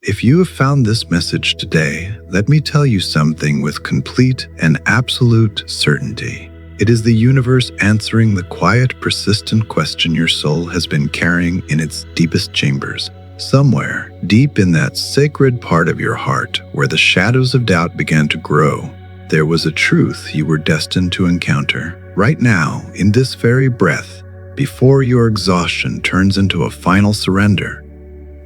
If you have found this message today, let me tell you something with complete and absolute certainty. It is the universe answering the quiet, persistent question your soul has been carrying in its deepest chambers. Somewhere, deep in that sacred part of your heart, where the shadows of doubt began to grow, there was a truth you were destined to encounter. Right now, in this very breath, before your exhaustion turns into a final surrender.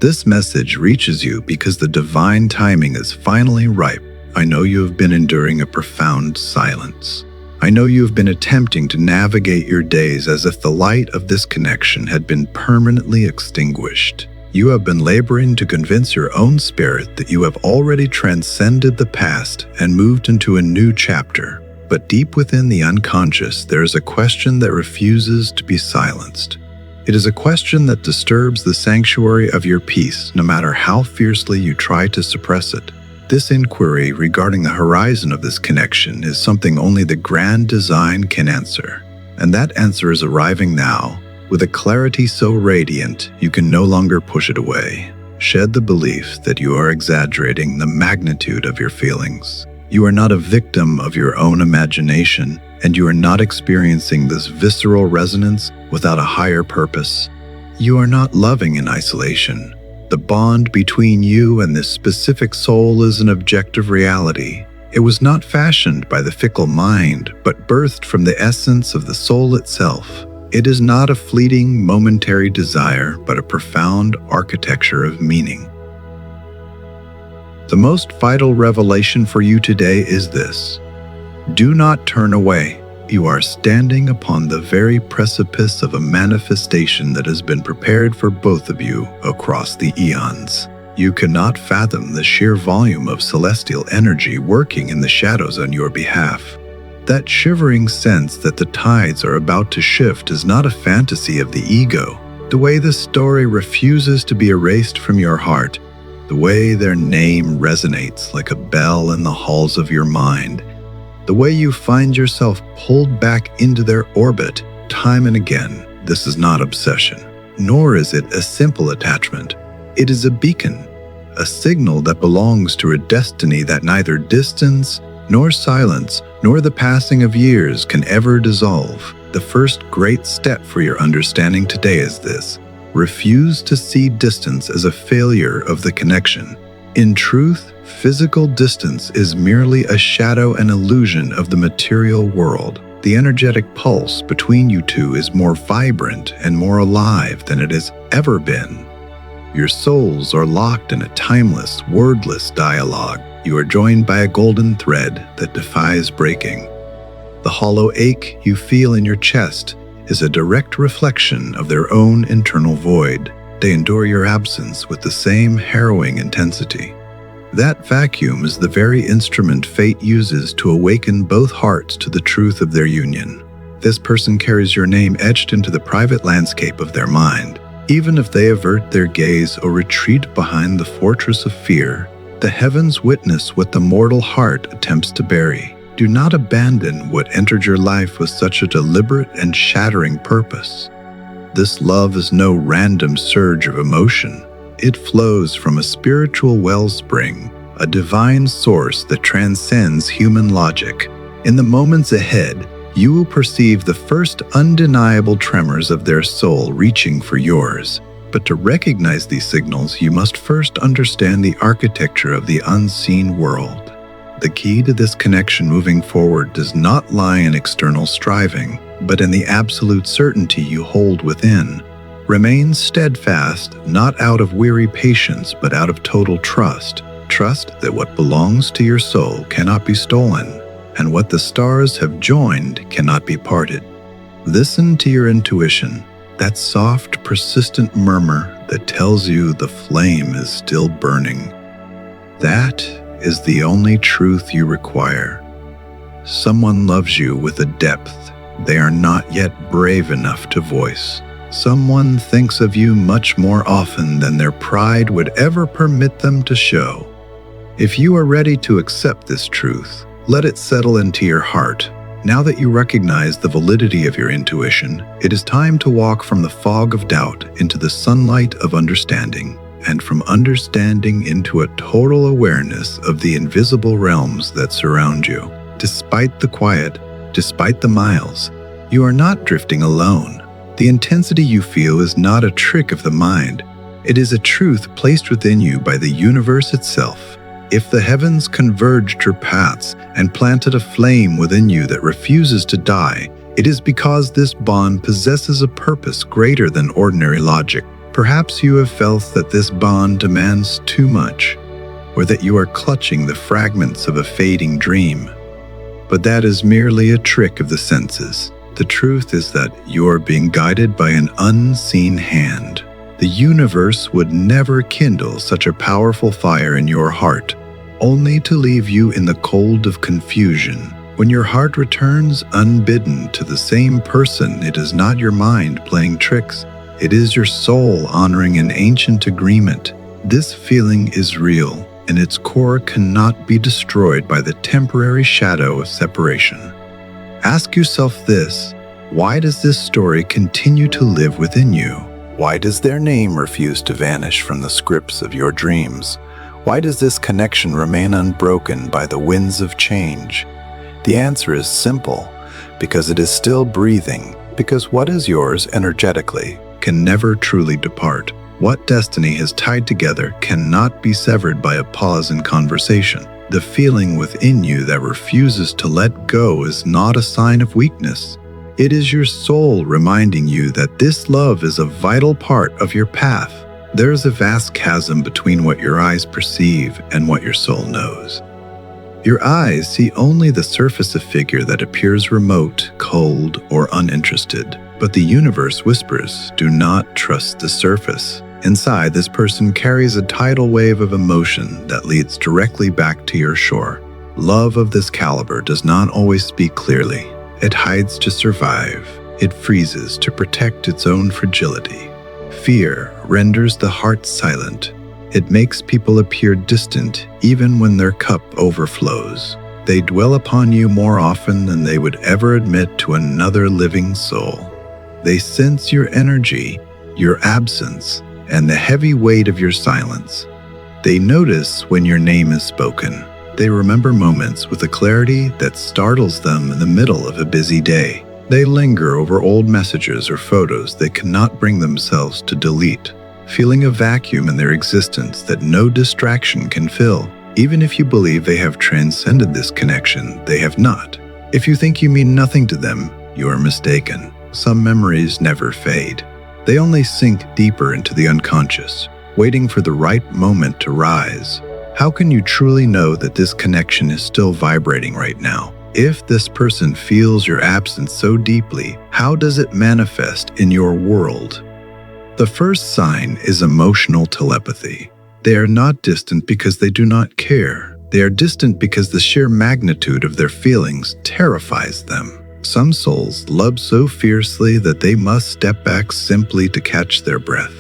This message reaches you because the divine timing is finally ripe. I know you have been enduring a profound silence. I know you have been attempting to navigate your days as if the light of this connection had been permanently extinguished. You have been laboring to convince your own spirit that you have already transcended the past and moved into a new chapter. But deep within the unconscious, there is a question that refuses to be silenced. It is a question that disturbs the sanctuary of your peace, no matter how fiercely you try to suppress it. This inquiry regarding the horizon of this connection is something only the grand design can answer. And that answer is arriving now, with a clarity so radiant you can no longer push it away. Shed the belief that you are exaggerating the magnitude of your feelings. You are not a victim of your own imagination, and you are not experiencing this visceral resonance without a higher purpose. You are not loving in isolation. The bond between you and this specific soul is an objective reality. It was not fashioned by the fickle mind, but birthed from the essence of the soul itself. It is not a fleeting, momentary desire, but a profound architecture of meaning. The most vital revelation for you today is this. Do not turn away. You are standing upon the very precipice of a manifestation that has been prepared for both of you across the eons. You cannot fathom the sheer volume of celestial energy working in the shadows on your behalf. That shivering sense that the tides are about to shift is not a fantasy of the ego. The way this story refuses to be erased from your heart, the way their name resonates like a bell in the halls of your mind, the way you find yourself pulled back into their orbit time and again. This is not obsession, nor is it a simple attachment. It is a beacon, a signal that belongs to a destiny that neither distance, nor silence, nor the passing of years can ever dissolve. The first great step for your understanding today is this. Refuse to see distance as a failure of the connection. In truth, physical distance is merely a shadow and illusion of the material world. The energetic pulse between you two is more vibrant and more alive than it has ever been. Your souls are locked in a timeless, wordless dialogue. You are joined by a golden thread that defies breaking. The hollow ache you feel in your chest is a direct reflection of their own internal void. They endure your absence with the same harrowing intensity. That vacuum is the very instrument fate uses to awaken both hearts to the truth of their union. This person carries your name etched into the private landscape of their mind. Even if they avert their gaze or retreat behind the fortress of fear, the heavens witness what the mortal heart attempts to bury. Do not abandon what entered your life with such a deliberate and shattering purpose. This love is no random surge of emotion. It flows from a spiritual wellspring, a divine source that transcends human logic. In the moments ahead, you will perceive the first undeniable tremors of their soul reaching for yours. But to recognize these signals, you must first understand the architecture of the unseen world. The key to this connection moving forward does not lie in external striving, but in the absolute certainty you hold within. Remain steadfast, not out of weary patience, but out of total trust. Trust that what belongs to your soul cannot be stolen, and what the stars have joined cannot be parted. Listen to your intuition, that soft, persistent murmur that tells you the flame is still burning. That is the only truth you require. Someone loves you with a depth they are not yet brave enough to voice. Someone thinks of you much more often than their pride would ever permit them to show. If you are ready to accept this truth, let it settle into your heart. Now that you recognize the validity of your intuition, it is time to walk from the fog of doubt into the sunlight of understanding. and from understanding into a total awareness of the invisible realms that surround you. Despite the quiet, despite the miles, you are not drifting alone. The intensity you feel is not a trick of the mind. It is a truth placed within you by the universe itself. If the heavens converged your paths and planted a flame within you that refuses to die, it is because this bond possesses a purpose greater than ordinary logic. Perhaps you have felt that this bond demands too much, or that you are clutching the fragments of a fading dream. But that is merely a trick of the senses. The truth is that you are being guided by an unseen hand. The universe would never kindle such a powerful fire in your heart, only to leave you in the cold of confusion. When your heart returns unbidden to the same person, it is not your mind playing tricks. It is your soul honoring an ancient agreement. This feeling is real, and its core cannot be destroyed by the temporary shadow of separation. Ask yourself this: why does this story continue to live within you? Why does their name refuse to vanish from the scripts of your dreams? Why does this connection remain unbroken by the winds of change? The answer is simple: because it is still breathing, because what is yours energetically can never truly depart. What destiny has tied together cannot be severed by a pause in conversation. The feeling within you that refuses to let go is not a sign of weakness. It is your soul reminding you that this love is a vital part of your path. There is a vast chasm between what your eyes perceive and what your soul knows. Your eyes see only the surface of figure that appears remote, cold, or uninterested. But the universe whispers, do not trust the surface. Inside, this person carries a tidal wave of emotion that leads directly back to your shore. Love of this caliber does not always speak clearly. It hides to survive. It freezes to protect its own fragility. Fear renders the heart silent. It makes people appear distant even when their cup overflows. They dwell upon you more often than they would ever admit to another living soul. They sense your energy, your absence, and the heavy weight of your silence. They notice when your name is spoken. They remember moments with a clarity that startles them in the middle of a busy day. They linger over old messages or photos they cannot bring themselves to delete, feeling a vacuum in their existence that no distraction can fill. Even if you believe they have transcended this connection, they have not. If you think you mean nothing to them, you are mistaken. Some memories never fade. They only sink deeper into the unconscious, waiting for the right moment to rise. How can you truly know that this connection is still vibrating right now? If this person feels your absence so deeply, how does it manifest in your world? The first sign is emotional telepathy. They are not distant because they do not care. They are distant because the sheer magnitude of their feelings terrifies them. Some souls love so fiercely that they must step back simply to catch their breath.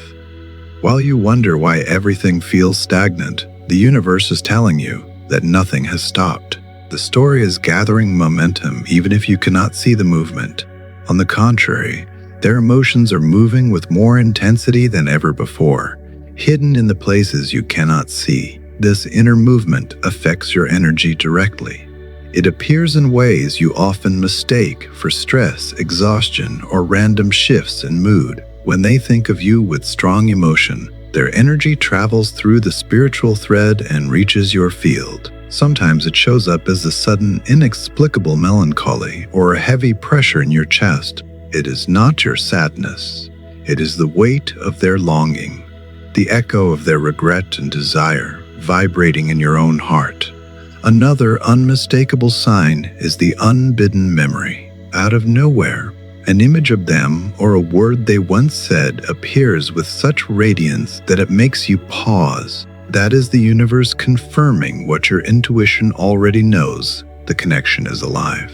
While you wonder why everything feels stagnant, the universe is telling you that nothing has stopped. The story is gathering momentum even if you cannot see the movement. On the contrary, their emotions are moving with more intensity than ever before, hidden in the places you cannot see. This inner movement affects your energy directly. It appears in ways you often mistake for stress, exhaustion, or random shifts in mood. When they think of you with strong emotion, their energy travels through the spiritual thread and reaches your field. Sometimes it shows up as a sudden, inexplicable melancholy or a heavy pressure in your chest. It is not your sadness. It is the weight of their longing, the echo of their regret and desire, vibrating in your own heart. Another unmistakable sign is the unbidden memory. Out of nowhere, an image of them or a word they once said appears with such radiance that it makes you pause. That is the universe confirming what your intuition already knows: the connection is alive.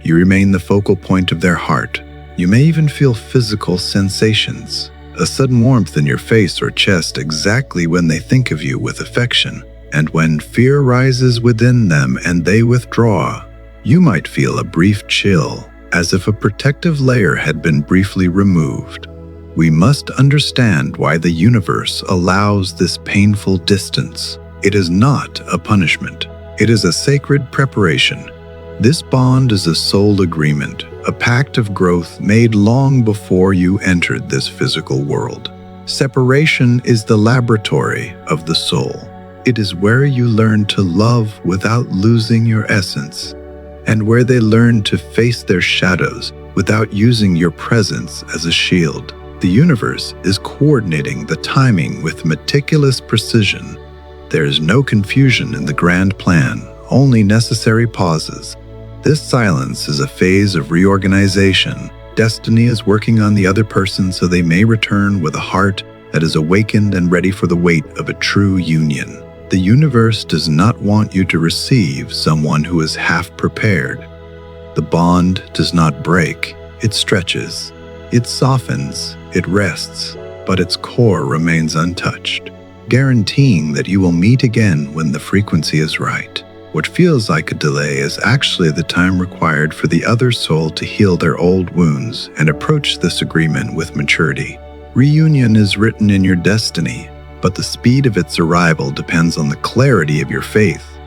You remain the focal point of their heart. You may even feel physical sensations, a sudden warmth in your face or chest exactly when they think of you with affection. And when fear rises within them and they withdraw, you might feel a brief chill, as if a protective layer had been briefly removed. we must understand why the universe allows this painful distance. It is not a punishment. It is a sacred preparation. This bond is a soul agreement, a pact of growth made long before you entered this physical world. Separation is the laboratory of the soul. It is where you learn to love without losing your essence, and where they learn to face their shadows without using your presence as a shield. The universe is coordinating the timing with meticulous precision. There is no confusion in the grand plan, only necessary pauses. This silence is a phase of reorganization. Destiny is working on the other person so they may return with a heart that is awakened and ready for the weight of a true union. The universe does not want you to receive someone who is half prepared. The bond does not break, it stretches, it softens, it rests, but its core remains untouched, guaranteeing that you will meet again when the frequency is right. What feels like a delay is actually the time required for the other soul to heal their old wounds and approach this agreement with maturity. Reunion is written in your destiny, but the speed of its arrival depends on the clarity of your faith.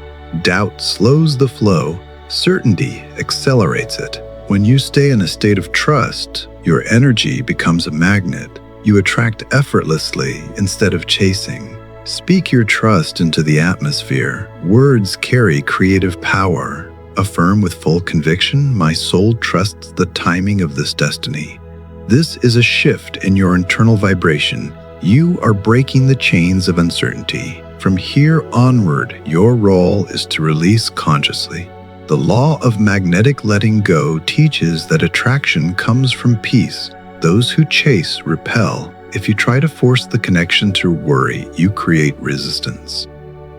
Doubt slows the flow, certainty accelerates it. When you stay in a state of trust, your energy becomes a magnet. You attract effortlessly instead of chasing. Speak your trust into the atmosphere. Words carry creative power. Affirm with full conviction, my soul trusts the timing of this destiny. This is a shift in your internal vibration. You are breaking the chains of uncertainty. From here onward, your role is to release consciously. The law of magnetic letting go teaches that attraction comes from peace. Those who chase repel. If you try to force the connection through worry, you create resistance.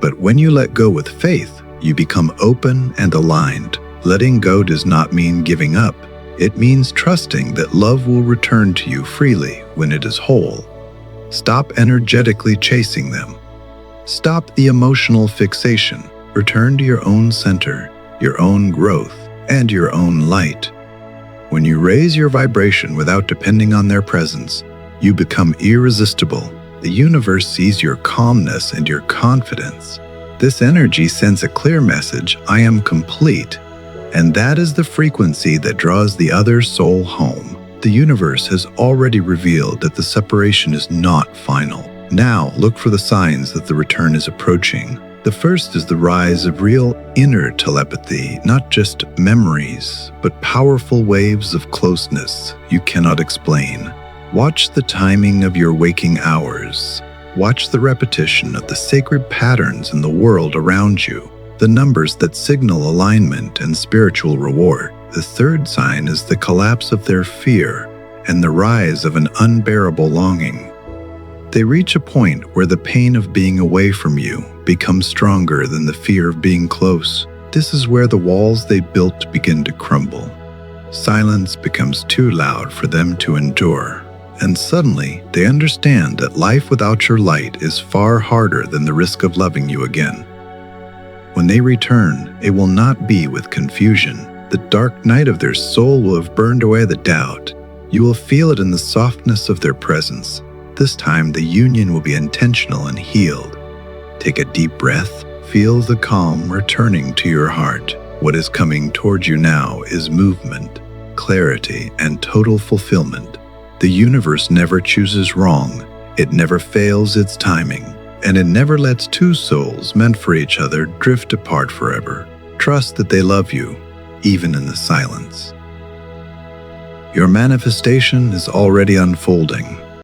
But when you let go with faith, you become open and aligned. Letting go does not mean giving up. It means trusting that love will return to you freely when it is whole. Stop energetically chasing them. Stop the emotional fixation. Return to your own center, your own growth, and your own light. When you raise your vibration without depending on their presence, you become irresistible. The universe sees your calmness and your confidence. This energy sends a clear message, I am complete. And that is the frequency that draws the other soul home. The universe has already revealed that the separation is not final. Now look for the signs that the return is approaching. The first is the rise of real inner telepathy, not just memories, but powerful waves of closeness you cannot explain. Watch the timing of your waking hours. Watch the repetition of the sacred patterns in the world around you, the numbers that signal alignment and spiritual reward. The third sign is the collapse of their fear and the rise of an unbearable longing. They reach a point where the pain of being away from you becomes stronger than the fear of being close. This is where the walls they built begin to crumble. Silence becomes too loud for them to endure, and suddenly they understand that life without your light is far harder than the risk of loving you again. When they return, it will not be with confusion. The dark night of their soul will have burned away the doubt. You will feel it in the softness of their presence. This time, the union will be intentional and healed. Take a deep breath. Feel the calm returning to your heart. What is coming toward you now is movement, clarity, and total fulfillment. The universe never chooses wrong. It never fails its timing, and it never lets two souls meant for each other drift apart forever. Trust that they love you, even in the silence. Your manifestation is already unfolding.